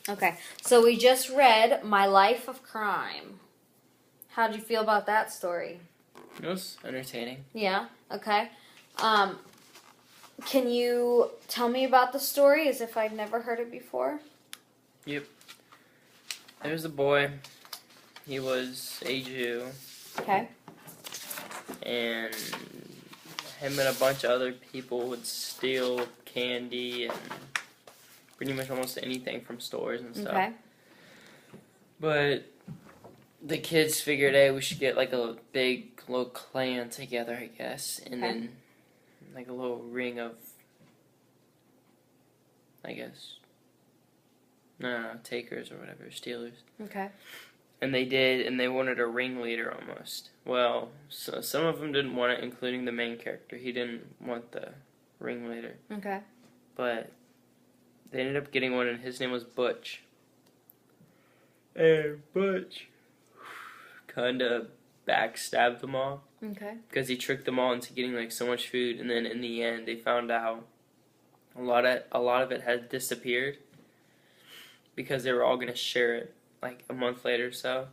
Okay, so we just read My Life of Crime. How did you feel about that story? It was entertaining. Yeah, okay. Can you tell me about the story as if I'd never heard it before? Yep. There's a boy. He was a Jew. Okay. And him and a bunch of other people would steal candy and pretty much almost anything from stores and stuff. Okay. But the kids figured, hey, we should get like a big little clan together, I guess, and then like a little ring of, I guess, takers or whatever, stealers. Okay. And they did, and they wanted a ringleader almost. Well, so some of them didn't want it, including the main character. He didn't want the ringleader. Okay. But they ended up getting one, and his name was Butch. And Butch kind of backstabbed them all. Okay. Because he tricked them all into getting like so much food, and then in the end, they found out a lot of it had disappeared because they were all gonna share it like a month later or so.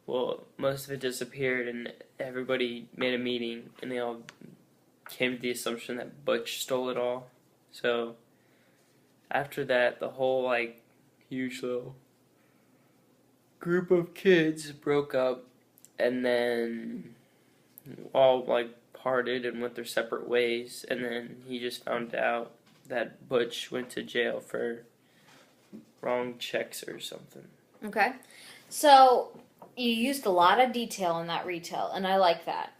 Well, most of it disappeared, and everybody made a meeting, and they all came to the assumption that Butch stole it all. So after that, the whole like huge little group of kids broke up, and then all like parted and went their separate ways. And then he just found out that Butch went to jail for wrong checks or something. Okay. So you used a lot of detail in that retell, and I like that.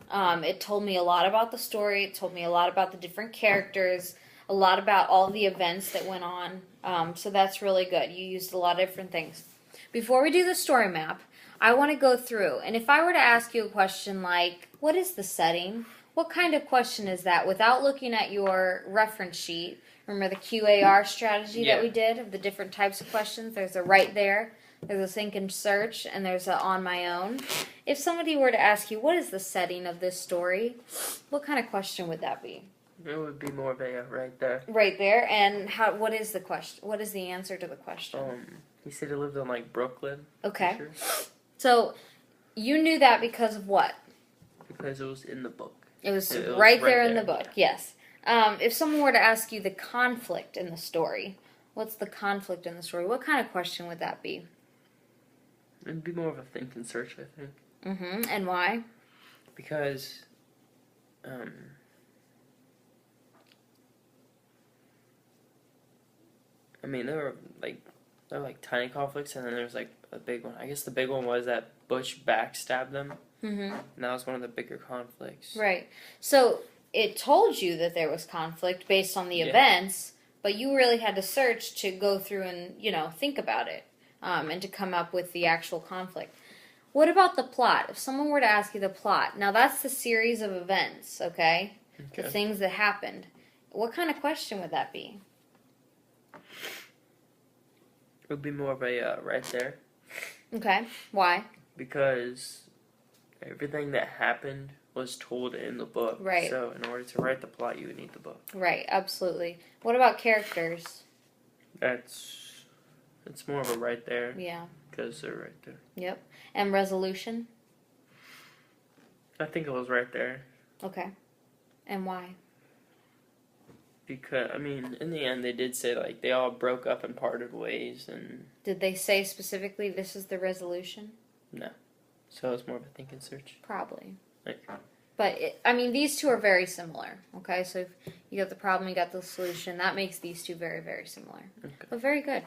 It told me a lot about the story. It told me a lot about the different characters, a lot about all the events that went on. So that's really good. You used a lot of different things. Before we do the story map, I want to go through, and if I were to ask you a question like, what is the setting? What kind of question is that without looking at your reference sheet? Remember the QAR strategy that we did of the different types of questions? There's a right there, there's a think and search, and there's a on my own. If somebody were to ask you, what is the setting of this story? What kind of question would that be? It would be more of a right there. Right there, and what is the question? What is the answer to the question? He said he lived in like Brooklyn. Okay. Sure. So you knew that because of what? Because it was in the book. It was right there in the book, yes. If someone were to ask you the conflict in the story, what's the conflict in the story? What kind of question would that be? It'd be more of a think and search, I think. Mm-hmm. And why? Because, I mean, there were like tiny conflicts, and then there's like a big one. I guess the big one was that Butch backstabbed them. Mm-hmm. And that was one of the bigger conflicts. Right. So it told you that there was conflict based on the events, but you really had to search to go through and, think about it, and to come up with the actual conflict. What about the plot? If someone were to ask you the plot, now that's the series of events, okay? The things that happened. What kind of question would that be? It would be more of a right there. Okay. Why? Because everything that happened was told in the book. Right. So in order to write the plot, you would need the book. Right, absolutely. What about characters? It's more of a right there. Yeah. Because they're right there. Yep. And resolution? I think it was right there. Okay. And why? Because, I mean, in the end, they did say, like, they all broke up and parted ways, and... Did they say specifically this is the resolution? No. So it's more of a think and search. Probably. Okay. But, these two are very similar, okay? So if you got the problem, you got the solution. That makes these two very, very similar. Okay. But very good.